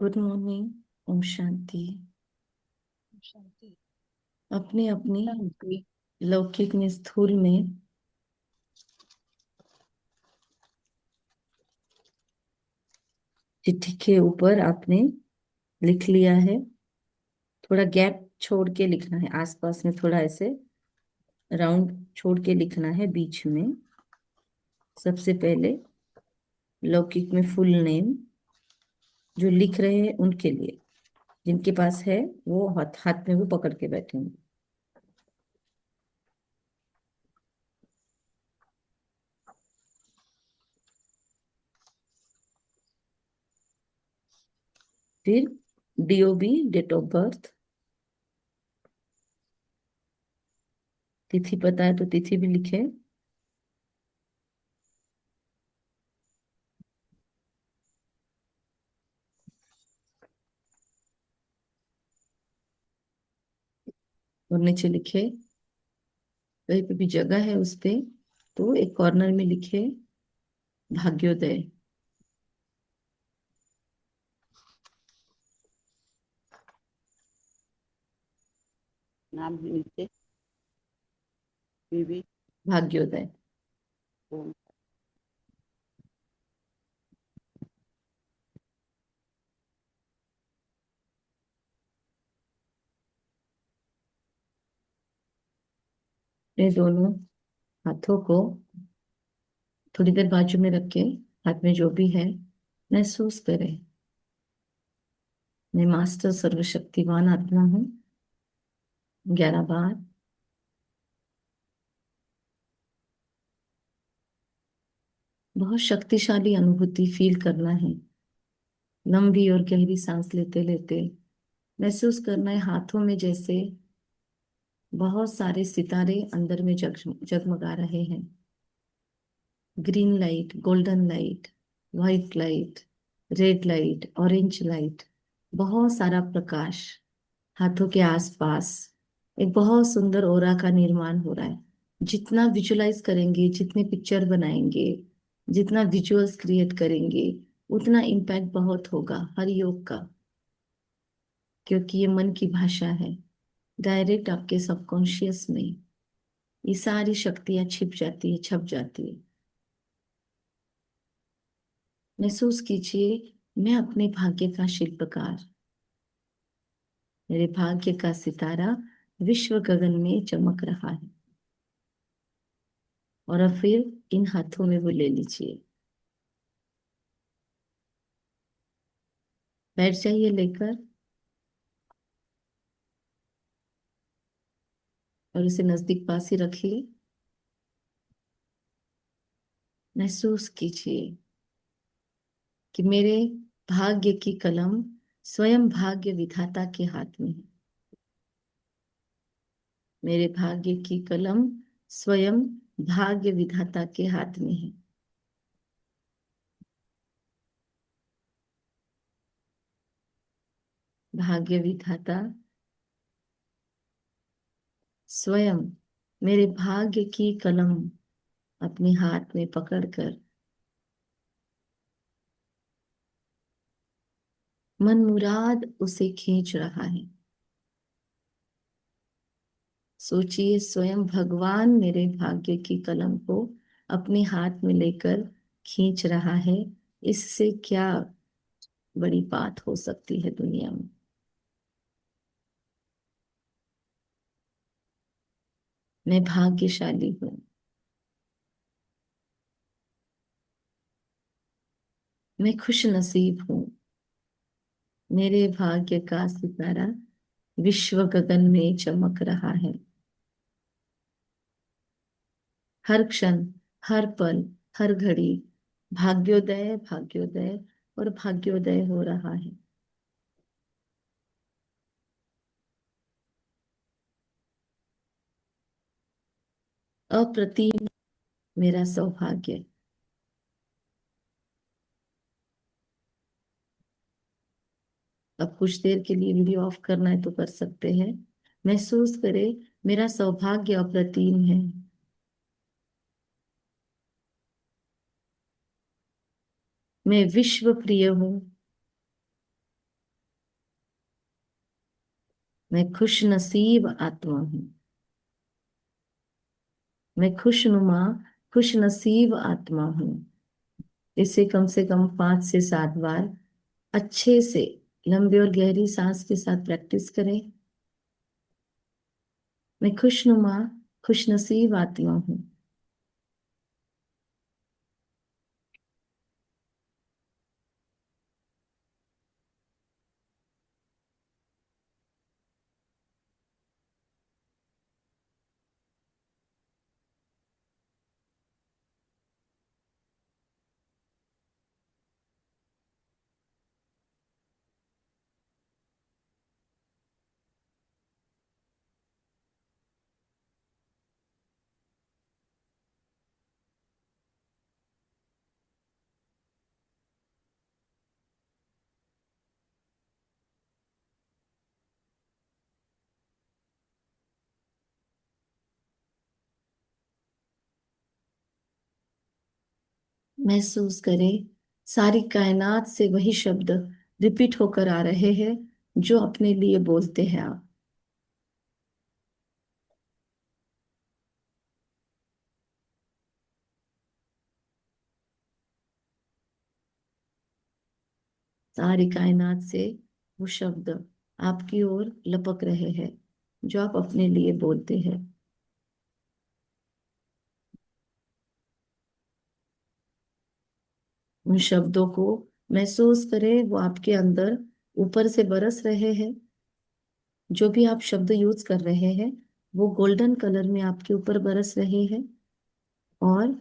Good morning. Om Shanti. शांति। अपनी अपनी शांति। लौकिक में स्थूल में चिट्ठी के ऊपर आपने लिख लिया है। थोड़ा गैप छोड़ के लिखना है, आसपास में थोड़ा ऐसे राउंड छोड़ के लिखना है बीच में। सबसे पहले लौकिक में फुल नेम जो लिख रहे हैं उनके लिए, जिनके पास है वो हाथ हाथ में वो पकड़ के बैठेंगे। फिर डीओबी, डेट ऑफ बर्थ। तिथि पता है तो तिथि भी लिखे। और नीचे लिखे, कहीं पे भी जगह है उस पे तो एक कॉर्नर में लिखे भाग्योदय। नाम है नीचे। बीबी। भाग्योदय। ओम। ये दोनों हाथों को थोड़ी देर बाजू में रख के, हाथ में जो भी है महसूस करें। मैं मास्टर सर्वशक्तिवान आत्मा हूँ। 11 बार। बहुत शक्तिशाली अनुभूति फील करना है। लंबी और गहरी सांस लेते लेते महसूस करना है हाथों में जैसे बहुत सारे सितारे अंदर में जगमगा रहे हैं। Green light, golden light, white light, red light, orange light, बहुत सारा प्रकाश हाथों के आसपास। एक बहुत सुंदर ओरा का निर्माण हो रहा है। जितना विजुलाइज करेंगे, जितने पिक्चर बनाएंगे, जितना विजुअल्स क्रिएट करेंगे, उतना इम्पैक्ट बहुत होगा हर योग का। क्योंकि ये मन की भाषा है। डायरेक्ट आपके सबकॉन्शियस में ये सारी शक्तियां छिप जाती है, छप जाती है। महसूस कीजिए, मैं अपने भाग्य का शिल्पकार, मेरे भाग्य का सितारा विश्व गगन में चमक रहा है। और अब फिर इन हाथों में वो ले लीजिए, बैठ जाइए लेकर, और उसे नजदीक पास ही रखिए। महसूस कीजिए कि मेरे भाग्य की कलम स्वयं भाग्य विधाता के हाथ में है। मेरे भाग्य की कलम स्वयं भाग्य विधाता के हाथ में है। भाग्य विधाता स्वयं मेरे भाग्य की कलम अपने हाथ में पकड़कर मन मुराद उसे खींच रहा है। सोचिए, स्वयं भगवान मेरे भाग्य की कलम को अपने हाथ में लेकर खींच रहा है। इससे क्या बड़ी बात हो सकती है दुनिया में। मैं भाग्यशाली हूँ। मैं खुश नसीब हूँ। मेरे भाग्य का सितारा विश्व गगन में चमक रहा है। हर क्षण, हर पल, हर घड़ी भाग्योदय, भाग्योदय और भाग्योदय हो रहा है। अप्रतिम मेरा सौभाग्य। अब कुछ देर के लिए वीडियो ऑफ करना है तो कर सकते हैं। महसूस करें, मेरा सौभाग्य अप्रतिम है। मैं विश्व प्रिय हूँ। मैं खुश नसीब आत्मा हूँ। मैं खुशनुमा खुश नसीब आत्मा हूँ। इसे कम से कम 5 से 7 बार अच्छे से लंबी और गहरी सांस के साथ प्रैक्टिस करें। मैं खुशनुमा खुश नसीब आत्मा हूँ। महसूस करें सारी कायनात से वही शब्द रिपीट होकर आ रहे हैं जो अपने लिए बोलते हैं आप। सारी कायनात से वो शब्द आपकी ओर लपक रहे हैं जो आप अपने लिए बोलते हैं। उन शब्दों को महसूस करें, वो आपके अंदर ऊपर से बरस रहे हैं। जो भी आप शब्द यूज कर रहे हैं वो गोल्डन कलर में आपके ऊपर बरस रहे हैं और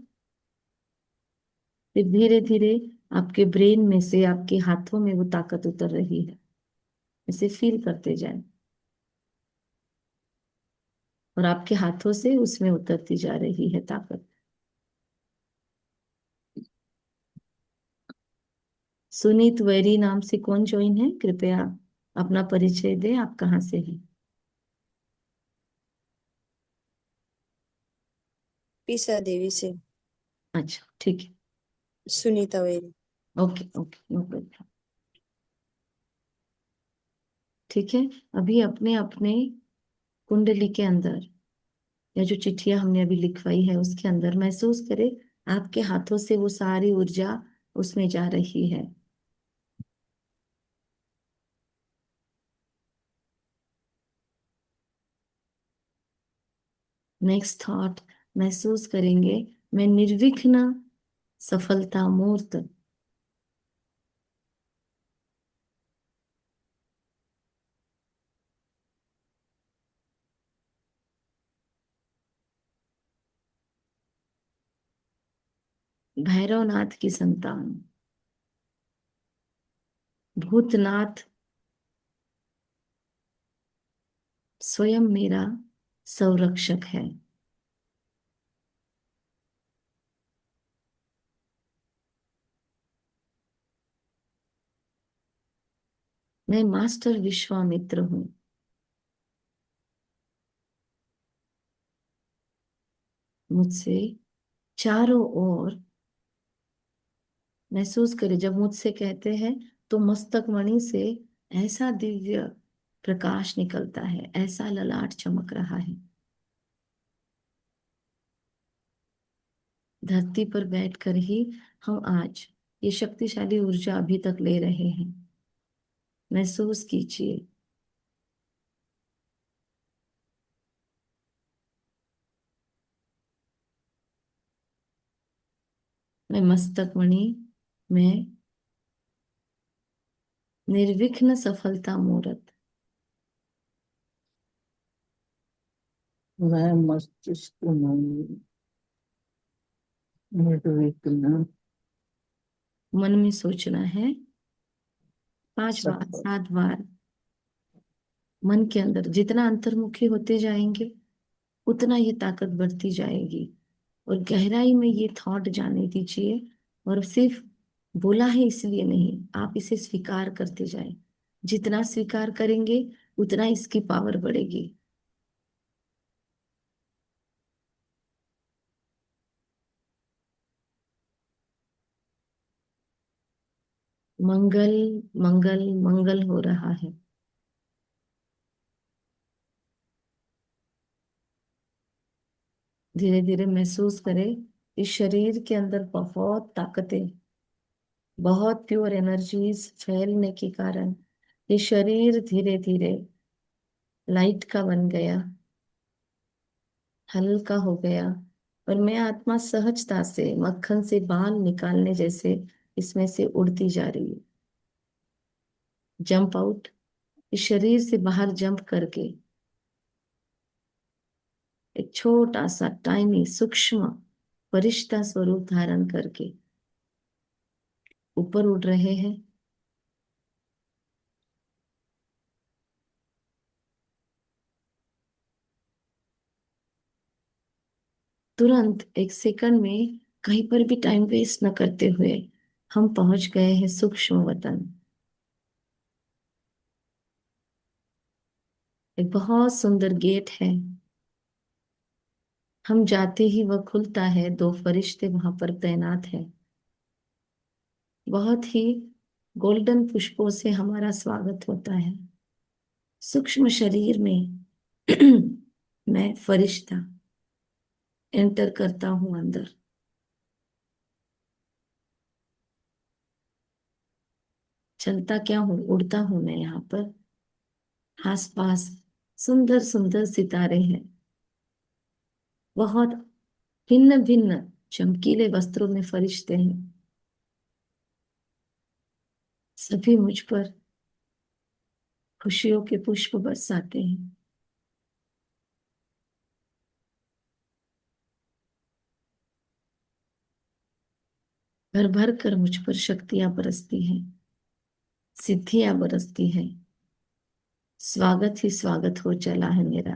फिर धीरे धीरे आपके ब्रेन में से आपके हाथों में वो ताकत उतर रही है। इसे फील करते जाएं और आपके हाथों से उसमें उतरती जा रही है ताकत। सुनीत वैरी नाम से कौन ज्वाइन है? कृपया अपना परिचय दें, आप कहाँ से हैं? पीसा देवी से। अच्छा, ठीक है। Sunita very. Okay okay, no problem. ठीक है। अभी अपने अपने कुंडली के अंदर या जो चिट्ठियां हमने अभी लिखवाई है उसके अंदर महसूस करें आपके हाथों से वो सारी ऊर्जा उसमें जा रही है। नेक्स्ट थॉट महसूस करेंगे, मैं निर्विघ्न सफलता मूर्त। भैरवनाथ की संतान, भूतनाथ स्वयं मेरा संरक्षक है। मैं मास्टर विश्वामित्र हूँ। मुझसे चारों ओर महसूस करें, जब मुझसे कहते हैं तो मस्तक मणि से ऐसा दिव्य प्रकाश निकलता है, ऐसा ललाट चमक रहा है। धरती पर बैठकर ही हम आज ये शक्तिशाली ऊर्जा अभी तक ले रहे हैं। महसूस कीजिए, मैं मस्तक मणि में निर्विघ्न सफलता मूर्त। वह मस्तिष्क में निर्विघ्न मन में सोचना है 5 बार सफल 7 बार। मन के अंदर जितना अंतर्मुखी होते जाएंगे उतना ये ताकत बढ़ती जाएगी और गहराई में ये थॉट जाने दीजिए। और सिर्फ बोला है इसलिए नहीं, आप इसे स्वीकार करते जाएं। जितना स्वीकार करेंगे उतना इसकी पावर बढ़ेगी। मंगल मंगल मंगल हो रहा है। धीरे धीरे महसूस करें इस शरीर के अंदर बहुत ताकतें, बहुत प्योर एनर्जीज फैलने के कारण ये शरीर धीरे धीरे लाइट का बन गया, हल्का हो गया। और मैं आत्मा सहजता से मक्खन से बाल निकालने जैसे इसमें से उड़ती जा रही है। जंप आउट, इस शरीर से बाहर जंप करके एक छोटा सा टाइनी सूक्ष्म फरिश्ता स्वरूप धारण करके ऊपर उड़ रहे हैं। तुरंत एक सेकंड में कहीं पर भी टाइम वेस्ट न करते हुए हम पहुंच गए हैं सूक्ष्म वतन। एक बहुत सुंदर गेट है, हम जाते ही वह खुलता है, दो फरिश्ते वहां पर तैनात हैं। बहुत ही गोल्डन पुष्पों से हमारा स्वागत होता है। सूक्ष्म शरीर में मैं फरिश्ता एंटर करता हूं अंदर। चलता क्या हूं, उड़ता हूं मैं यहाँ पर। आसपास सुंदर सुंदर सितारे हैं, बहुत भिन्न भिन्न चमकीले वस्त्रों में फरिश्ते हैं। सभी मुझ पर खुशियों के पुष्प बरसाते हैं। भर भर कर मुझ पर शक्तियां बरसती हैं, सिद्धियां बरसती हैं। स्वागत ही स्वागत हो चला है मेरा।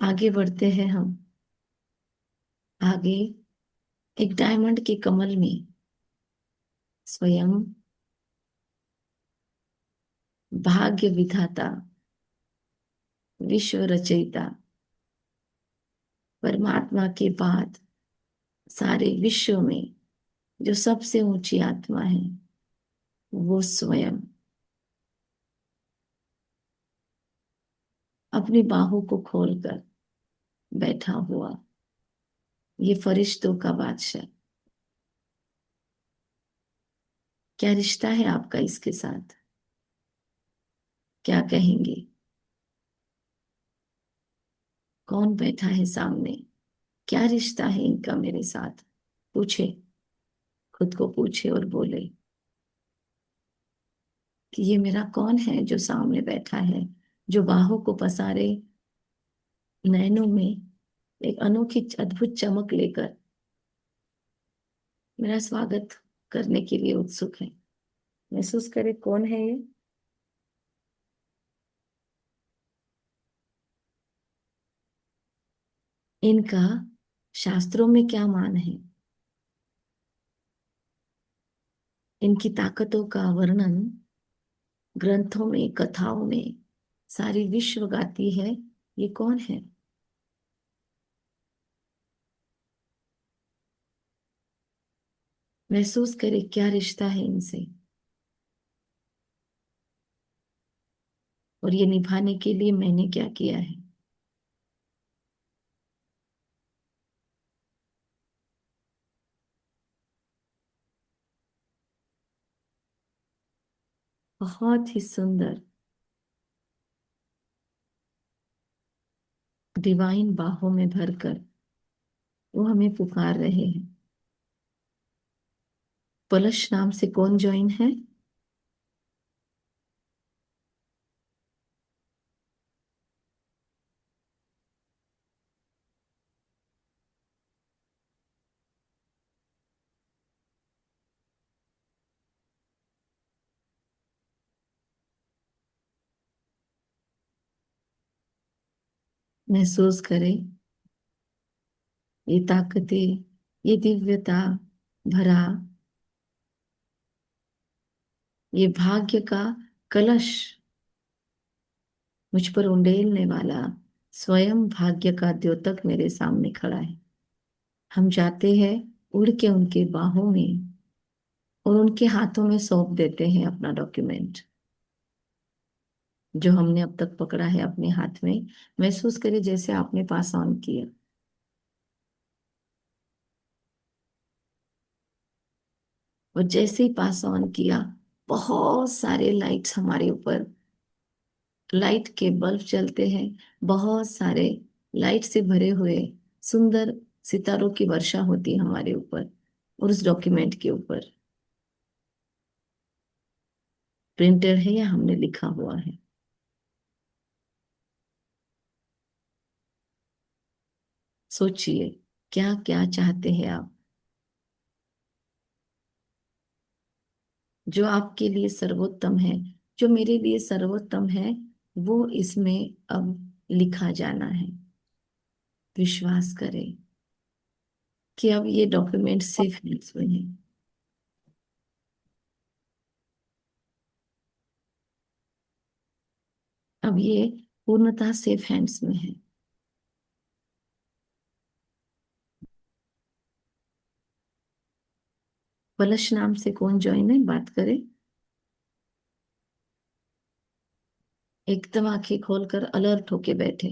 आगे बढ़ते हैं हम। आगे एक डायमंड के कमल में स्वयं भाग्य विधाता, विश्व रचयिता परमात्मा के बाद सारे विश्व में जो सबसे ऊंची आत्मा है वो स्वयं अपनी बाहों को खोलकर बैठा हुआ ये फरिश्तों का बादशाह। क्या रिश्ता है आपका इसके साथ? क्या कहेंगे? कौन बैठा है सामने? क्या रिश्ता है इनका मेरे साथ? पूछे, खुद को पूछे और बोले कि ये मेरा कौन है जो सामने बैठा है, जो बाहों को पसारे नैनों में एक अनोखी अद्भुत चमक लेकर मेरा स्वागत करने के लिए उत्सुक है। महसूस करे कौन है ये। इनका शास्त्रों में क्या मान है, इनकी ताकतों का वर्णन ग्रंथों में, कथाओं में सारी विश्व गाती है। ये कौन है? महसूस करे क्या रिश्ता है इनसे, और ये निभाने के लिए मैंने क्या किया है। बहुत ही सुंदर डिवाइन बाहों में भरकर वो हमें पुकार रहे हैं। पलश नाम से कौन ज्वाइन है? महसूस करें ये ताकतें, ये दिव्यता भरा ये भाग्य का कलश मुझ पर उंडेलने वाला स्वयं भाग्य का द्योतक मेरे सामने खड़ा है। हम जाते हैं उड़ के उनके बाहों में और उनके हाथों में सौंप देते हैं अपना डॉक्यूमेंट जो हमने अब तक पकड़ा है अपने हाथ में। महसूस करिए जैसे आपने पास ऑन किया। और जैसे ही पास ऑन किया, बहुत सारे लाइट्स हमारे ऊपर, लाइट के बल्ब जलते हैं, बहुत सारे लाइट से भरे हुए सुंदर सितारों की वर्षा होती है हमारे ऊपर और उस डॉक्यूमेंट के ऊपर। प्रिंटेड है या हमने लिखा हुआ है? सोचिए, क्या क्या चाहते हैं आप? जो आपके लिए सर्वोत्तम है, जो मेरे लिए सर्वोत्तम है, वो इसमें अब लिखा जाना है। विश्वास करें कि अब ये डॉक्यूमेंट सेफ हैंड्स में है। अब ये पूर्णतः सेफ हैंड्स में है। पलश नाम से कौन ज्वाइन है, बात करे? एकदम आंखें खोलकर अलर्ट होके बैठे,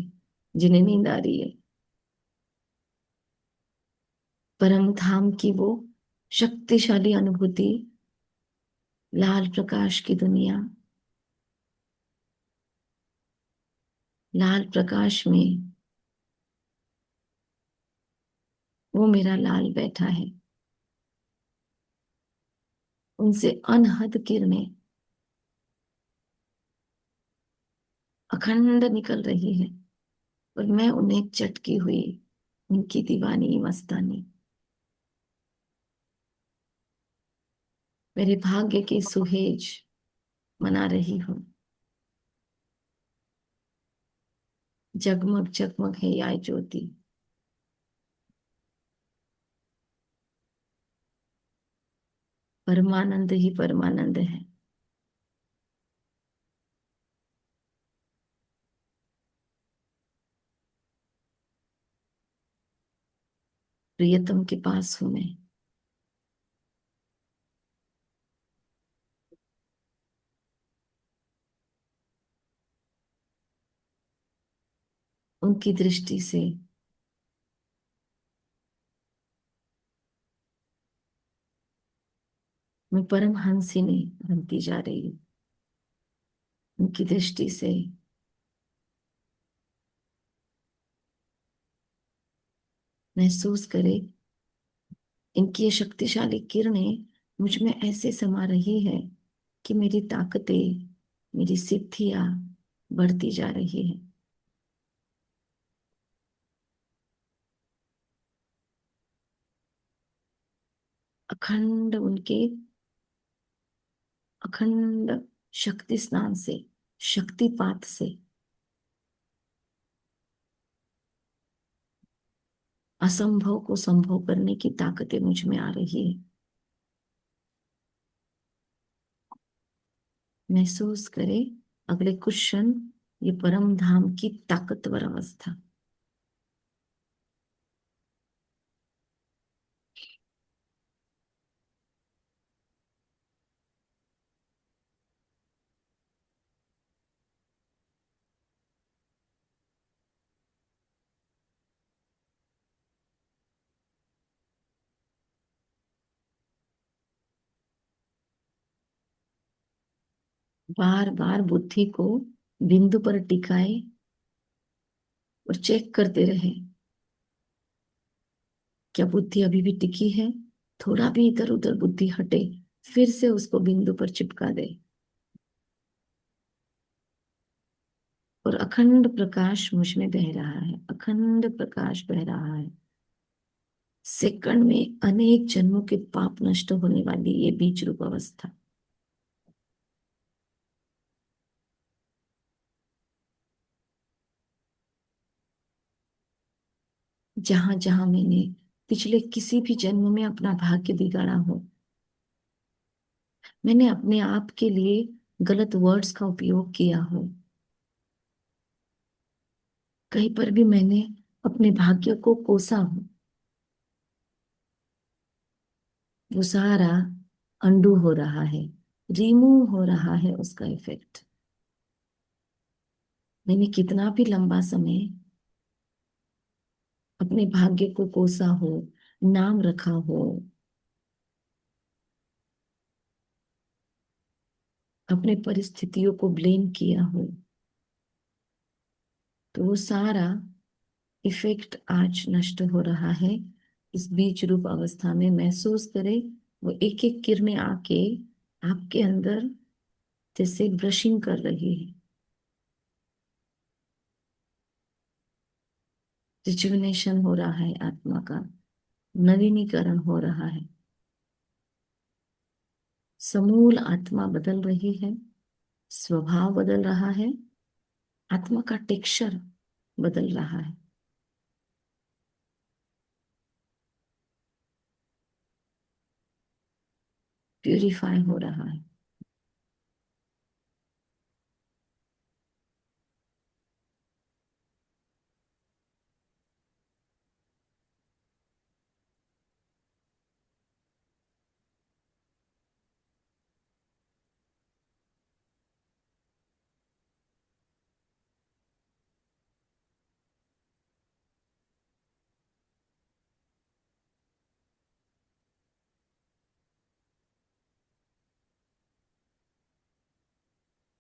जिन्हें नींद आ रही है। परम धाम की वो शक्तिशाली अनुभूति, लाल प्रकाश की दुनिया, लाल प्रकाश में वो मेरा लाल बैठा है। उनसे अनहद किरणें अखंड निकल रही है और मैं उन्हें चटकी हुई, उनकी दीवानी मस्तानी। मेरे भाग्य की सुहेज मना रही हूँ। जगमग जगमग है या ज्योति। परमानंद ही परमानंद है। प्रियतम के पास हूं मैं। उनकी दृष्टि से मैं परम हंसिनी बनती जा रही हूँ। उनकी दृष्टि से महसूस करे, इनकी ये शक्तिशाली किरणें मुझ में ऐसे समा रही है कि मेरी ताकतें, मेरी सिद्धियां बढ़ती जा रही है। अखंड उनके अखंड शक्ति स्नान से, शक्तिपात से असंभव को संभव करने की ताकतें मुझ में आ रही है। महसूस करें अगले कुछ क्षण ये परम धाम की ताकतवर अवस्था। बार बार बुद्धि को बिंदु पर टिकाए और चेक करते रहे, क्या बुद्धि अभी भी टिकी है? थोड़ा भी इधर उधर बुद्धि हटे, फिर से उसको बिंदु पर चिपका दे। और अखंड प्रकाश मुझ में बह रहा है, अखंड प्रकाश बह रहा है। सेकंड में अनेक जन्मों के पाप नष्ट होने वाली ये बीज रूप अवस्था। जहां जहां मैंने पिछले किसी भी जन्म में अपना भाग्य बिगाड़ा हो, मैंने अपने आप के लिए गलत वर्ड्स का उपयोग किया हो, कहीं पर भी मैंने अपने भाग्य को कोसा हो, वो सारा अंडू हो रहा है, रिमूव हो रहा है उसका इफेक्ट। मैंने कितना भी लंबा समय अपने भाग्य को कोसा हो, नाम रखा हो, अपने परिस्थितियों को ब्लेम किया हो, तो वो सारा इफेक्ट आज नष्ट हो रहा है। इस बीज रूप अवस्था में महसूस करें, वो एक एक किरणें आके आपके अंदर जैसे ब्रशिंग कर रही है। रिजुविनेशन हो रहा है, आत्मा का नवीनीकरण हो रहा है। समूल आत्मा बदल रही है, स्वभाव बदल रहा है, आत्मा का टेक्सचर बदल रहा है। प्यूरिफाई हो रहा है।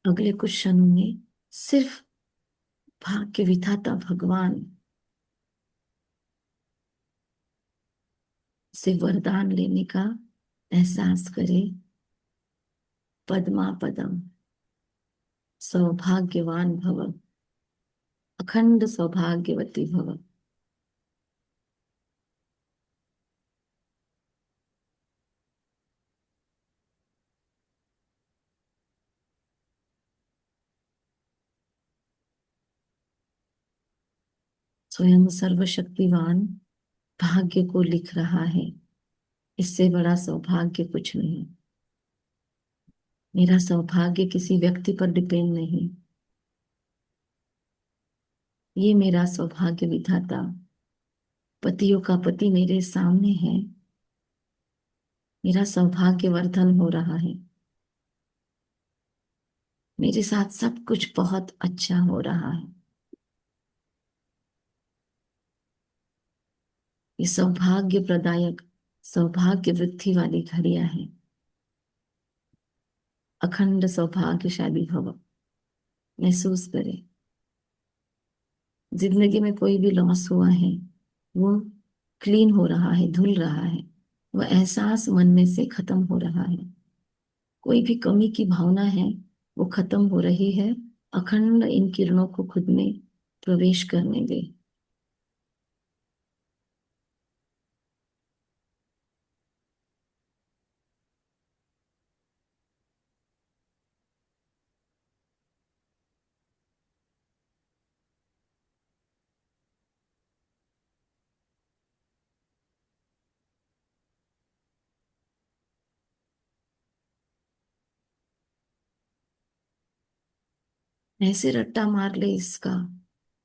अगले कुछ क्षणों में सिर्फ भाग्य विधाता भगवान से वरदान लेने का एहसास करे। पद्मा पदम, सौभाग्यवान भव, अखंड सौभाग्यवती भव। स्वयं सर्वशक्तिवान भाग्य को लिख रहा है। इससे बड़ा सौभाग्य कुछ नहीं। मेरा सौभाग्य किसी व्यक्ति पर डिपेंड नहीं। ये मेरा सौभाग्य विधाता पतियों का पति मेरे सामने है। मेरा सौभाग्य वर्धन हो रहा है। मेरे साथ सब कुछ बहुत अच्छा हो रहा है। ये सौभाग्य प्रदायक, सौभाग्य वृद्धि वाली घड़ियां हैं। अखंड सौभाग्यशाली भव। महसूस करें, जिंदगी में कोई भी लॉस हुआ है वो क्लीन हो रहा है, धुल रहा है। वो एहसास मन में से खत्म हो रहा है। कोई भी कमी की भावना है वो खत्म हो रही है। अखंड इन किरणों को खुद में प्रवेश करने दे। ऐसे रट्टा मार ले इसका,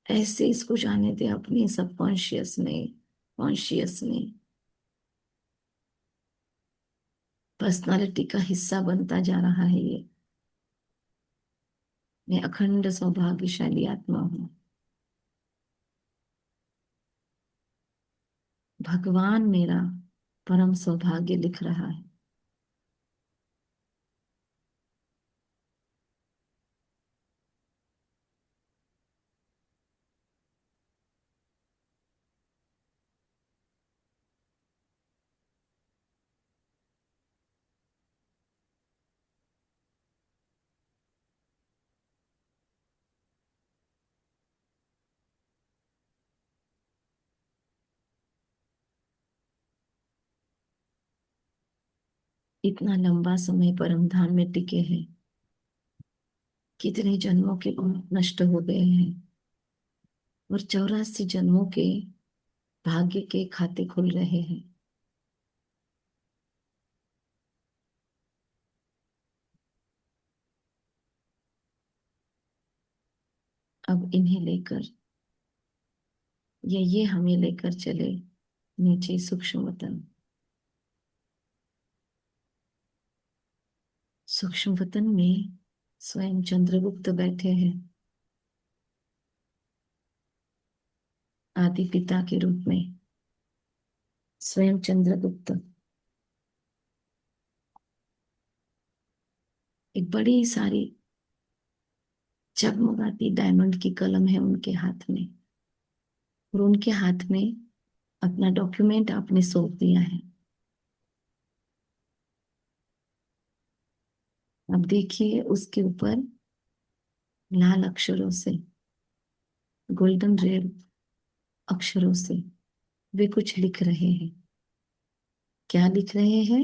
ऐसे इसको जाने दे अपने सबकॉन्शियस में, कॉन्शियस में। पर्सनालिटी का हिस्सा बनता जा रहा है ये। मैं अखंड सौभाग्यशाली आत्मा हूँ। भगवान मेरा परम सौभाग्य लिख रहा है। इतना लंबा समय परम धाम में टिके हैं। कितने जन्मों के पाप नष्ट हो गए हैं और 84 जन्मों के भाग्य के खाते खुल रहे हैं। अब इन्हें लेकर या ये हमें लेकर चले नीचे सूक्ष्म वतन। सूक्ष्म वतन में स्वयं चंद्रगुप्त बैठे हैं, आदि पिता के रूप में। स्वयं चंद्रगुप्त एक बड़ी सारी जगमगाती डायमंड की कलम है उनके हाथ में, और उनके हाथ में अपना डॉक्यूमेंट आपने सौंप दिया है। अब देखिए उसके ऊपर लाल अक्षरों से, गोल्डन रेड अक्षरों से वे कुछ लिख रहे हैं। क्या लिख रहे हैं,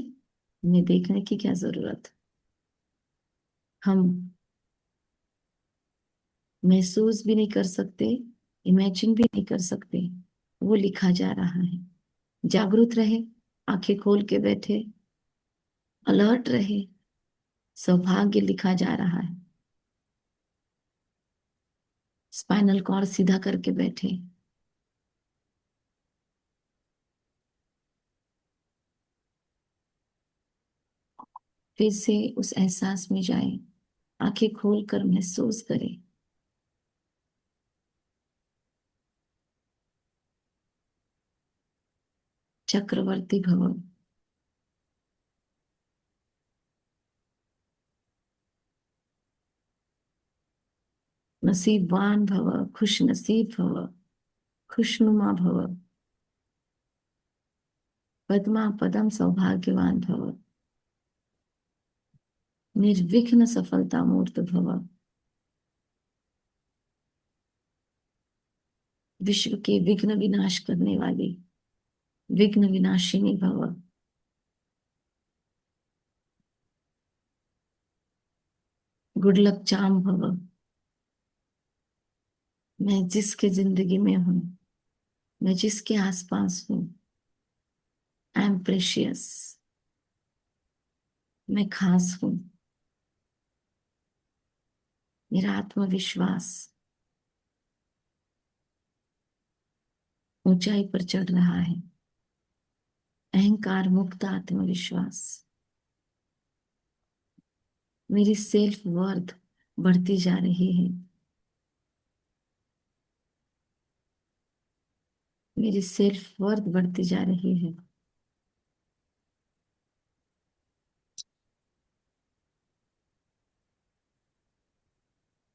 हमें देखने की क्या जरूरत। हम महसूस भी नहीं कर सकते, इमेजिन भी नहीं कर सकते, वो लिखा जा रहा है। जागरूक रहे, आंखें खोल के बैठे, अलर्ट रहे, सौभाग्य लिखा जा रहा है। स्पाइनल कॉर्ड सीधा करके बैठे, फिर से उस एहसास में जाए, आंखें खोल कर महसूस करें। चक्रवर्ती भव, नसीबवान भव, खुश नसीब भव, खुशनुमा भव, पद्मा पदम सौभाग्यवान भव, निर्विघ्न सफलता मूर्त भव, विश्व के विघ्न विनाश करने वाली विघ्न विनाशिनी भव, गुड लक चाम भव। मैं जिसके जिंदगी में हूं, मैं जिसके आसपास हूं, आई एम प्रेशियस, मैं खास हूं। मेरा आत्मविश्वास ऊंचाई पर चढ़ रहा है। अहंकार मुक्त आत्मविश्वास, मेरी सेल्फ वर्थ बढ़ती जा रही है। मेरी सेल्फ वर्थ बढ़ती जा रही है।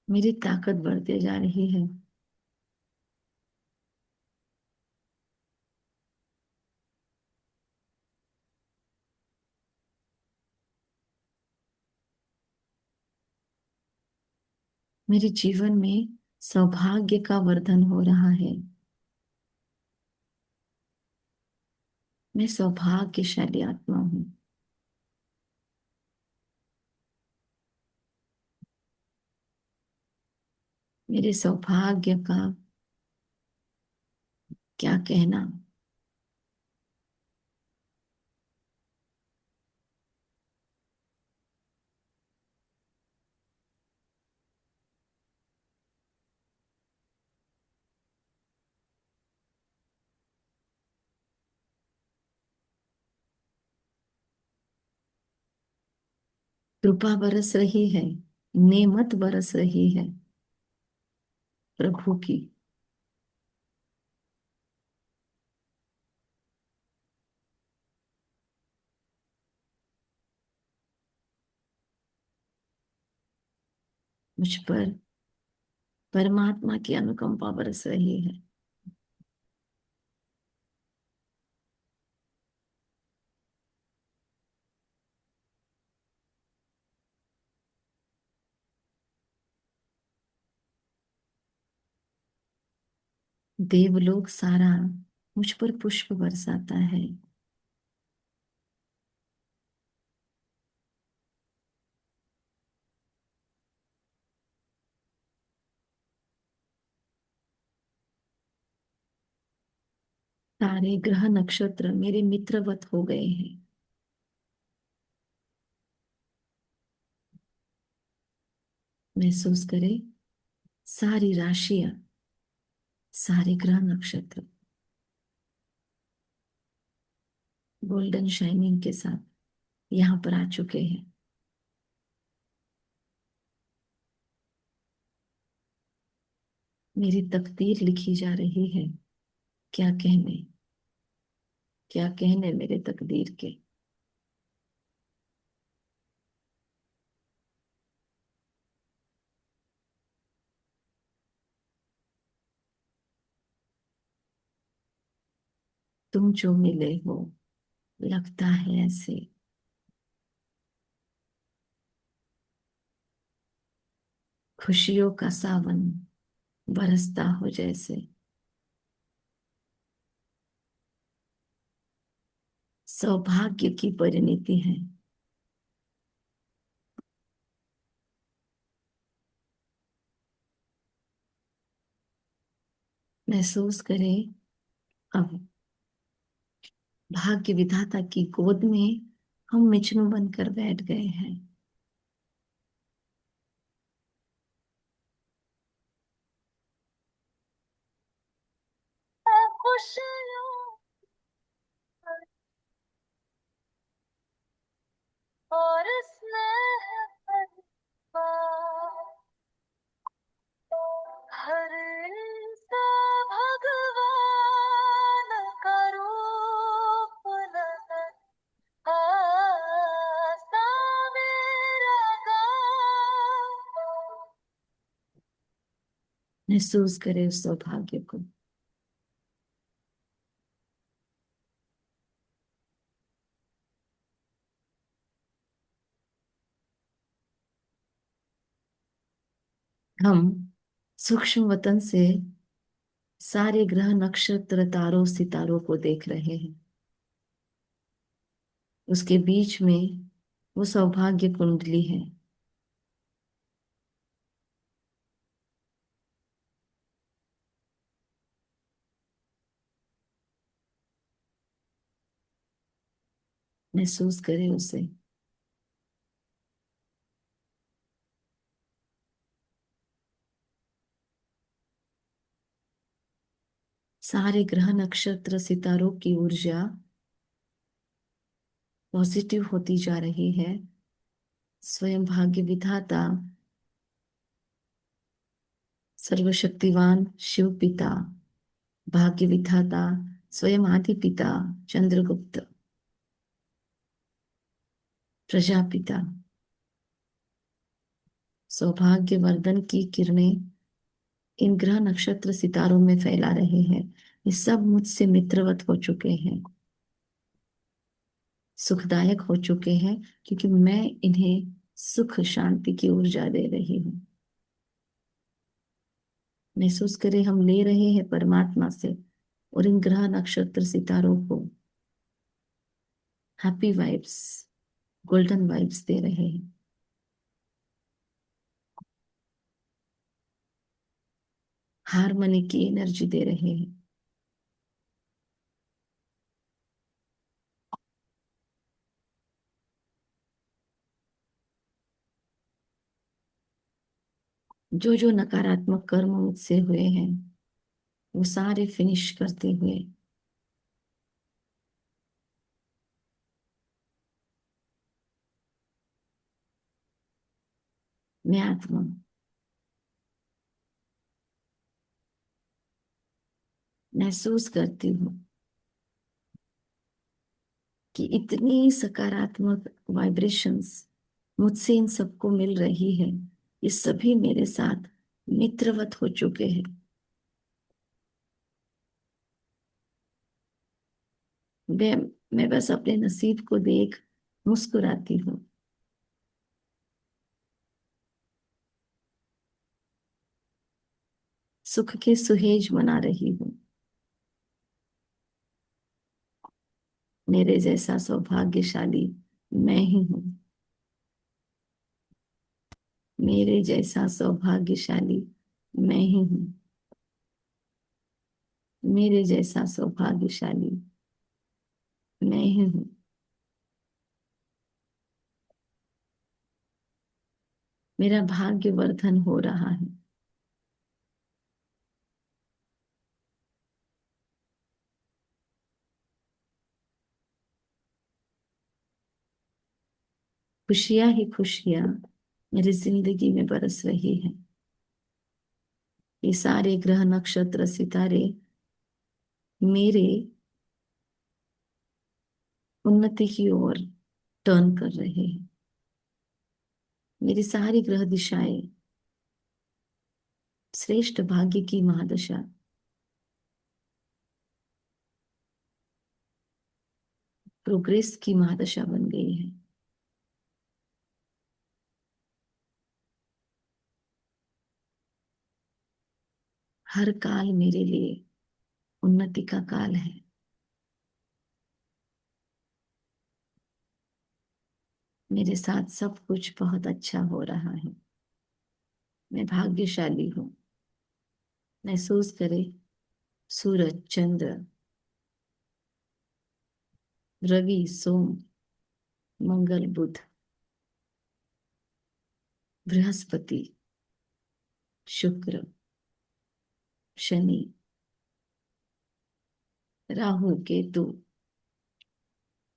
मेरी ताकत बढ़ती जा रही है। मेरे जीवन में सौभाग्य का वर्धन हो रहा है। मैं सौभाग्यशाली आत्मा हूँ। मेरे सौभाग्य का क्या कहना। कृपा बरस रही है, नेमत बरस रही है प्रभु की। मुझ पर परमात्मा की अनुकंपा बरस रही है। देवलोक सारा मुझ पर पुष्प बरसाता है। सारे ग्रह नक्षत्र मेरे मित्रवत हो गए हैं। महसूस करें, सारी राशियां, सारे ग्रह नक्षत्र गोल्डन शाइनिंग के साथ यहाँ पर आ चुके हैं। मेरी तकदीर लिखी जा रही है। क्या कहने, क्या कहने मेरे तकदीर के। तुम जो मिले हो, लगता है ऐसे। खुशियों का सावन बरसता हो जैसे। सौभाग्य की परिणति है। महसूस करें अब, भाग्य विधाता की गोद में हम मिचनू बनकर बैठ गए हैं। खुशियों और स्नेह हर इंसान भगवान का रूप नजर आता मेरा गाँव। महसूस करे उस सौभाग्य को। हम सूक्ष्म वतन से सारे ग्रह नक्षत्र तारों सितारों को देख रहे हैं। उसके बीच में वो सौभाग्य कुंडली है। महसूस करें उसे। सारे ग्रह नक्षत्र सितारों की ऊर्जा पॉजिटिव होती जा रही है। स्वयं भाग्य विधाता सर्वशक्तिवान शिव पिता, भाग्य विधाता स्वयं आदि पिता चंद्रगुप्त प्रजापिता सौभाग्य वर्धन की किरणें इन ग्रह नक्षत्र सितारों में फैला रहे हैं। ये सब मुझसे मित्रवत हो चुके हैं, सुखदायक हो चुके हैं, क्योंकि मैं इन्हें सुख शांति की ऊर्जा दे रही हूँ। महसूस करें हम ले रहे हैं परमात्मा से और इन ग्रह नक्षत्र सितारों को हैप्पी वाइब्स, गोल्डन वाइब्स दे रहे हैं। हार्मनी की एनर्जी दे रहे हैं। जो जो नकारात्मक कर्म मुझसे हुए हैं वो सारे फिनिश करते हुए मैं आत्मा महसूस करती हूँ कि इतनी सकारात्मक वाइब्रेशंस मुझसे इन सबको मिल रही है। ये सभी मेरे साथ मित्रवत हो चुके हैं। मैं मैं बस अपने नसीब को देख मुस्कुराती हूँ। सुख के सुहेज मना रही हूँ। मेरे जैसा सौभाग्यशाली मैं ही हूँ। मेरे जैसा सौभाग्यशाली मैं ही हूँ। मेरे जैसा सौभाग्यशाली मैं ही हूँ। मेरा भाग्य वर्धन हो रहा है। खुशियां ही खुशियां मेरी जिंदगी में बरस रही है। ये सारे ग्रह नक्षत्र सितारे मेरे उन्नति की ओर टर्न कर रहे हैं। मेरी सारी ग्रह दिशाएं श्रेष्ठ भाग्य की महादशा प्रोग्रेस की महादशा बन गई है। हर काल मेरे लिए उन्नति का काल है। मेरे साथ सब कुछ बहुत अच्छा हो रहा है। मैं भाग्यशाली हूँ। महसूस करे, सूरज, चंद्र, रवि, सोम, मंगल, बुध, बृहस्पति, शुक्र, शनि, राहु, केतु,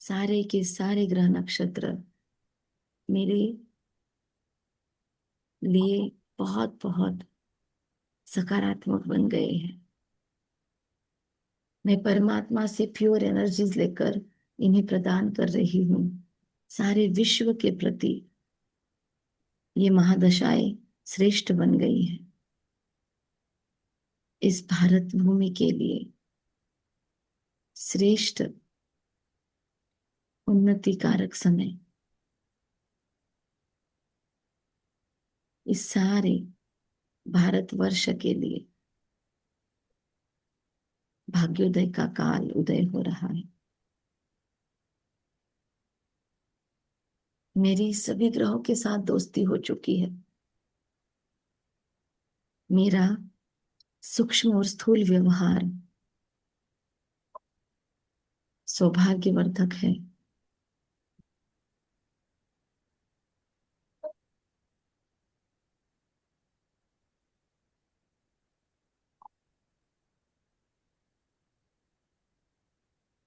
सारे के सारे ग्रह नक्षत्र मेरे लिए बहुत बहुत सकारात्मक बन गए हैं। मैं परमात्मा से प्योर एनर्जीज लेकर इन्हें प्रदान कर रही हूँ। सारे विश्व के प्रति ये महादशाएं श्रेष्ठ बन गई हैं। इस भारत भूमि के लिए श्रेष्ठ उन्नति कारक समय इस सारे भारतवर्ष के लिए भाग्योदय का काल उदय हो रहा है। मेरी सभी ग्रहों के साथ दोस्ती हो चुकी है। मेरा सूक्ष्म और स्थूल व्यवहार सौभाग्यवर्धक है।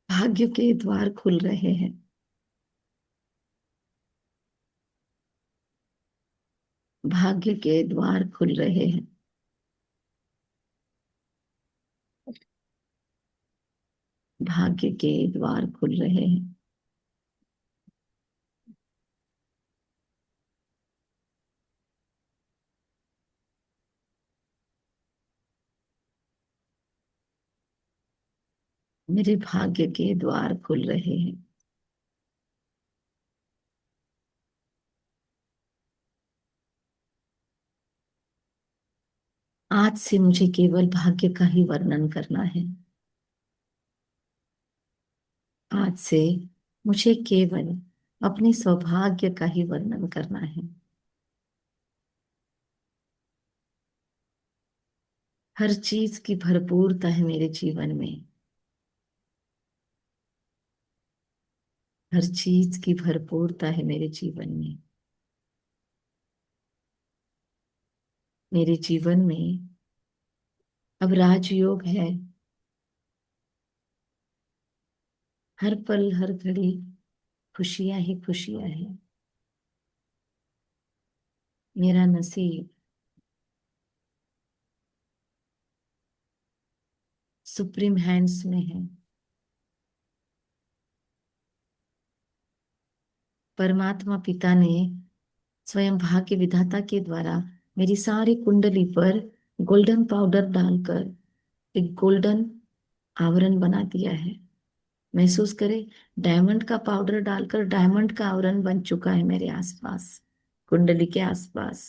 भाग्य के द्वार खुल रहे हैं। भाग्य के द्वार खुल रहे हैं। भाग्य के द्वार खुल रहे हैं। मेरे भाग्य के द्वार खुल रहे हैं। आज से मुझे केवल भाग्य का ही वर्णन करना है। आज से मुझे केवल अपने सौभाग्य का ही वर्णन करना है। हर चीज की भरपूरता है मेरे जीवन में। हर चीज की भरपूरता है मेरे जीवन में। मेरे जीवन में अब राजयोग है। हर पल हर घड़ी खुशियां ही खुशियां हैं। मेरा नसीब सुप्रीम हैंड्स में है। परमात्मा पिता ने स्वयं भाग्य विधाता के द्वारा मेरी सारी कुंडली पर गोल्डन पाउडर डालकर एक गोल्डन आवरण बना दिया है। महसूस करें, डायमंड का पाउडर डालकर डायमंड का आवरण बन चुका है मेरे आसपास, कुंडली के आसपास।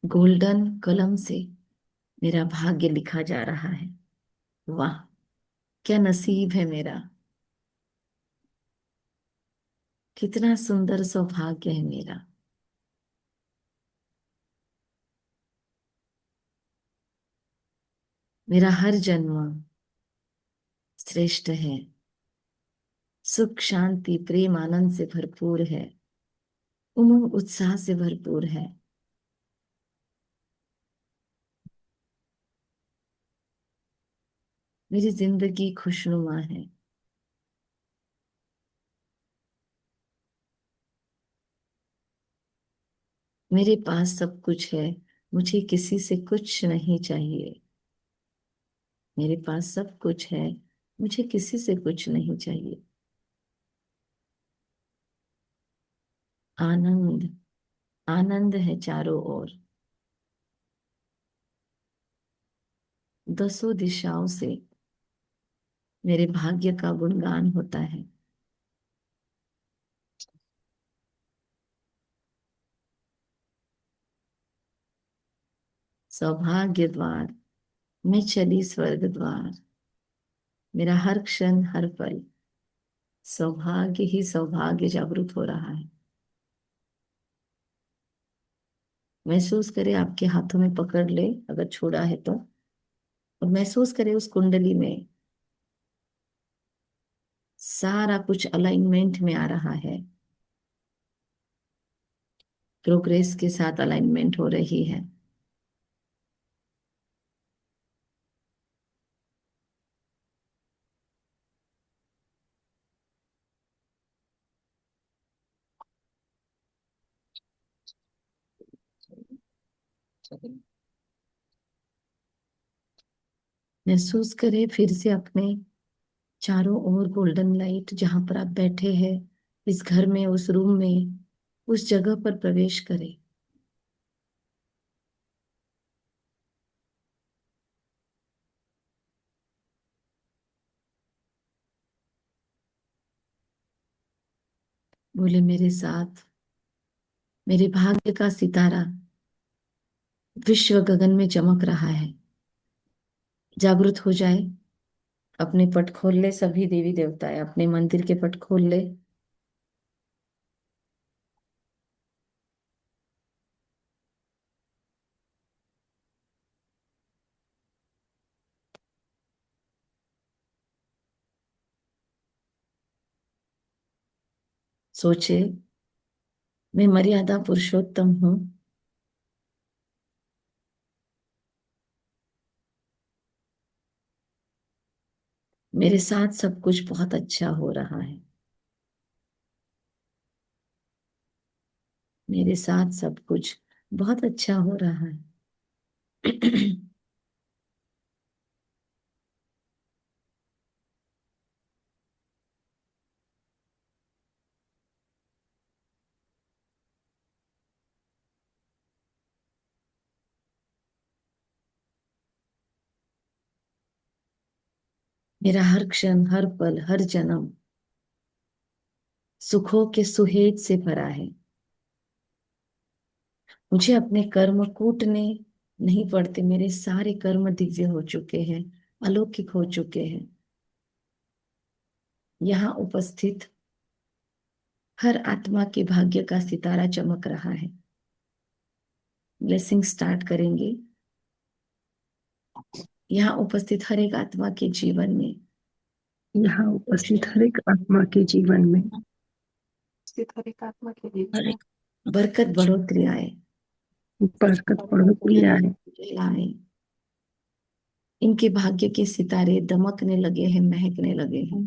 गोल्डन कलम से मेरा भाग्य लिखा जा रहा है। वाह, क्या नसीब है मेरा। कितना सुंदर सौभाग्य है मेरा। मेरा हर जन्म श्रेष्ठ है। सुख, शांति, प्रेम, आनंद से भरपूर है। उमंग, उत्साह से भरपूर है। मेरी जिंदगी खुशनुमा है। मेरे पास सब कुछ है। मुझे किसी से कुछ नहीं चाहिए। मेरे पास सब कुछ है। मुझे किसी से कुछ नहीं चाहिए। आनंद, आनंद है चारों ओर। दसों दिशाओं से मेरे भाग्य का गुणगान होता है। सौभाग्य द्वार मैं चली स्वर्ग द्वार, मेरा हर क्षण हर पल सौभाग्य ही सौभाग्य जागृत हो रहा है। महसूस करे आपके हाथों में पकड़ ले अगर छोड़ा है तो, और महसूस करे उस कुंडली में सारा कुछ अलाइनमेंट में आ रहा है, प्रोग्रेस के साथ अलाइनमेंट हो रही है। महसूस करे फिर से अपने चारों ओर गोल्डन लाइट, जहां पर आप बैठे हैं इस घर में, उस रूम में, उस जगह पर प्रवेश करें। बोले मेरे साथ मेरे भाग्य का सितारा विश्व गगन में चमक रहा है। जागृत हो जाए, अपने पट खोल ले, सभी देवी देवताएं अपने मंदिर के पट खोल ले। सोचे मैं मर्यादा पुरुषोत्तम हूं, मेरे साथ सब कुछ बहुत अच्छा हो रहा है, मेरे साथ सब कुछ बहुत अच्छा हो रहा है। मेरा हर क्षण हर पल हर जन्म सुखों के सुहेज से भरा है। मुझे अपने कर्म कूटने नहीं पड़ते, मेरे सारे कर्म दिव्य हो चुके हैं, अलौकिक हो चुके हैं। यहाँ उपस्थित हर आत्मा के भाग्य का सितारा चमक रहा है। ब्लेसिंग स्टार्ट करेंगे। यहाँ उपस्थित हर एक आत्मा के जीवन में, यहाँ उपस्थित हर एक आत्मा के जीवन में बरकत बढ़ोतरी आए, बरकत बढ़ोतरी आए। आए। इनके भाग्य के सितारे दमकने लगे हैं, महकने लगे हैं।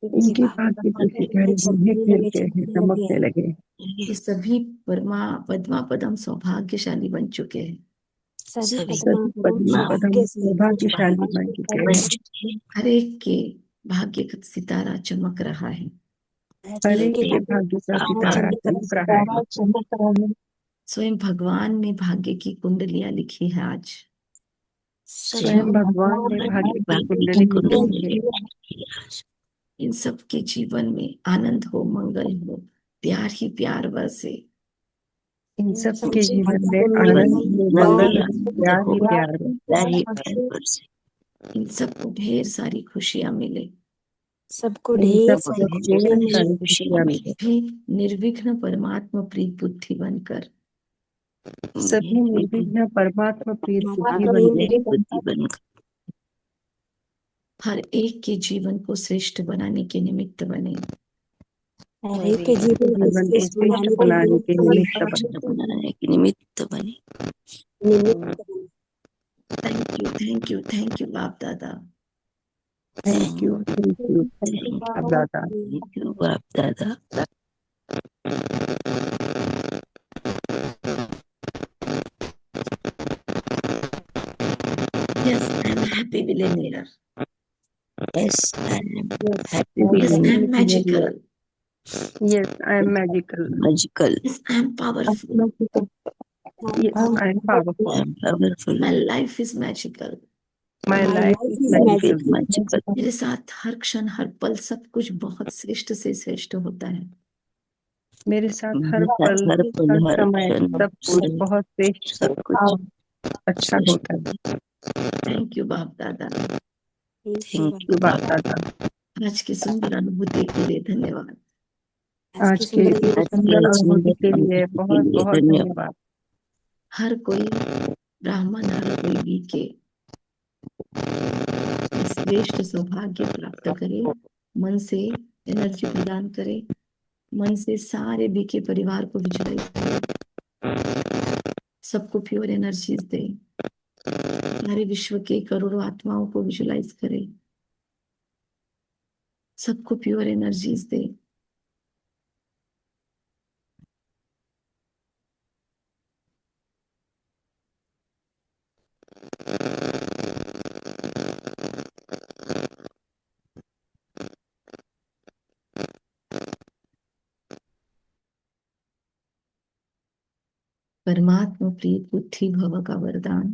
इनके भाग्य के सितारे महकने लगे हैं, चमकने लगे हैं। ये सभी पद्मा पदम सौभाग्यशाली बन चुके हैं। सभी पद्मा पदम सौभाग्यशाली बन चुके हैं। हर एक के भाग्य का सितारा चमक रहा है। हर एक के भाग्य का सितारा चमक रहा है। स्वयं भगवान ने भाग्य की कुंडलियां लिखी है आज। स्वयं भगवान ने भाग्य की कुंडली लिखी है। इन सब के जीवन में आनंद हो, मंगल हो, प्यार ही प्यार बरसे। इन सब के जीवन में आनंद हो, मंगल हो, प्यार ही प्यार बरसे। इन सबको ढेर सारी खुशियां मिले, सबको इन ढेर सबको सारी ढेर सारी खुशियां मिले। भी निर्विघ्न परमात्मा प्रीत बुद्धि बनकर, सभी निर्विघ्न परमात्मा प्रिय बुद्धि बन हर एक के जीवन को श्रेष्ठ बनाने के निमित्त बने। हर एक के जीवन को जीवन को श्रेष्ठ बनाने के निमित्त बने। थैंक यू थैंक यू बाप दादा। थैंक यू बाप दादा। थैंक यू बाप दादा। Yes, I'm happy billionaire. Yes, I am happy Yes, being I'm magical. Yes, I am magical. magical. Yes, I'm powerful. Yes, I am I powerful. am powerful. My life is magical. My My life life is is life is magical. magical. मेरे साथ हर क्षण हर पल सब कुछ बहुत श्रेष्ठ से श्रेष्ठ होता है। मेरे साथ हर मेरे पल, साथ हर पल हर हर समय क्षण सब कुछ सब बहुत श्रेष्ठ सब कुछ और अच्छा श्रेष्ठ होता है। थैंक यू बाप दादा, Thank you, थैंक तो यू बाप बाबा। दादा, आज की सुंदर अनुभूति के लिए धन्यवाद। आज आज की के सुंदर इस आज अनुभूति की सुंदर के लिए अनुभूति सुंदर के लिए अनुभूति के बहुत लिए बहुत धन्यवाद। धन्यवाद। हर कोई ब्राह्मण, हर कोई बीके श्रेष्ठ सौभाग्य प्राप्त करे, मन से एनर्जी प्रदान करे, मन से सारे बीके परिवार को विजुलाइज करे, सबको प्योर एनर्जीज दे, सारे विश्व के करोड़ों आत्माओं को विजुलाइज करे, सबको प्योर एनर्जीज दे। परमात्मा प्रीत बुद्धि भव का वरदान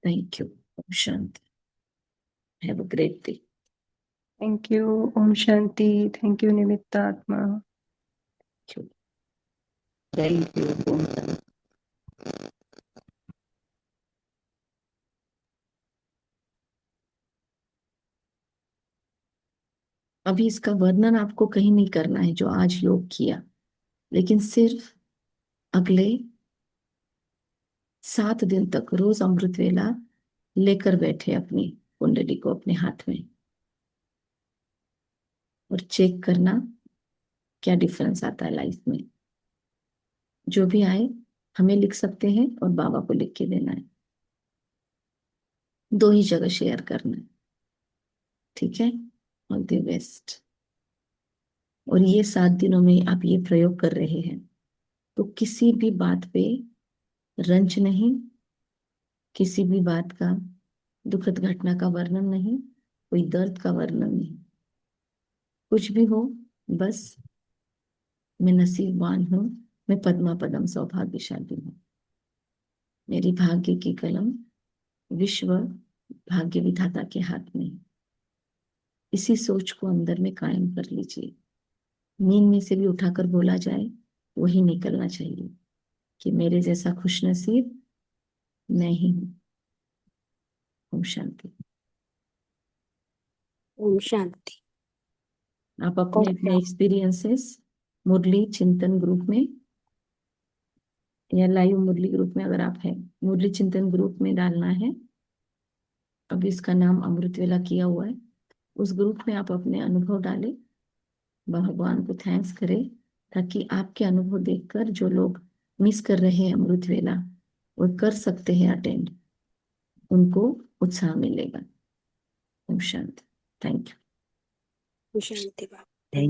थैंक यू। शांति। Have a great day. Thank you. ओम शांति। थैंक यू निमित्ता आत्मा। Thank you. अभी इसका वर्णन आपको कहीं नहीं करना है जो आज योग किया, लेकिन सिर्फ अगले 7 दिन तक रोज अमृत वेला लेकर बैठे अपनी कुंडली को अपने हाथ में और चेक करना क्या डिफरेंस आता है लाइफ में। जो भी आए हमें लिख सकते हैं और बाबा को लिख के देना है। 2 ही जगह शेयर करना है, ठीक है। All the best. और ये 7 दिनों में आप ये प्रयोग कर रहे हैं तो किसी भी बात पे रंज नहीं, किसी भी बात का दुखद घटना का वर्णन नहीं, कोई दर्द का वर्णन नहीं, कुछ भी हो, बस मैं नसीबवान हूं, मैं पद्मा पदम सौभाग्यशाली हूँ, मेरी भाग्य की कलम विश्व भाग्य विधाता के हाथ में है। इसी सोच को अंदर में कायम कर लीजिए। नींद में से भी उठाकर बोला जाए वही निकलना चाहिए कि मेरे जैसा खुशनसीब मैं ही हूँ। ओम शांति। ओम शांति। आप अपने अपने एक्सपीरियंसेस मुरली चिंतन ग्रुप में या लाइव मुरली ग्रुप में, अगर आप हैं मुरली चिंतन ग्रुप में डालना है। अब इसका नाम अमृत वेला किया हुआ है, उस ग्रुप में आप अपने अनुभव डालें, भगवान को थैंक्स करें, ताकि आपके अनुभव देखकर जो लोग मिस कर रहे हैं अमृत वेला वो कर सकते हैं अटेंड, उनको उत्साह मिलेगा। ओम शांति। Thank you. ओम शांति बाबा।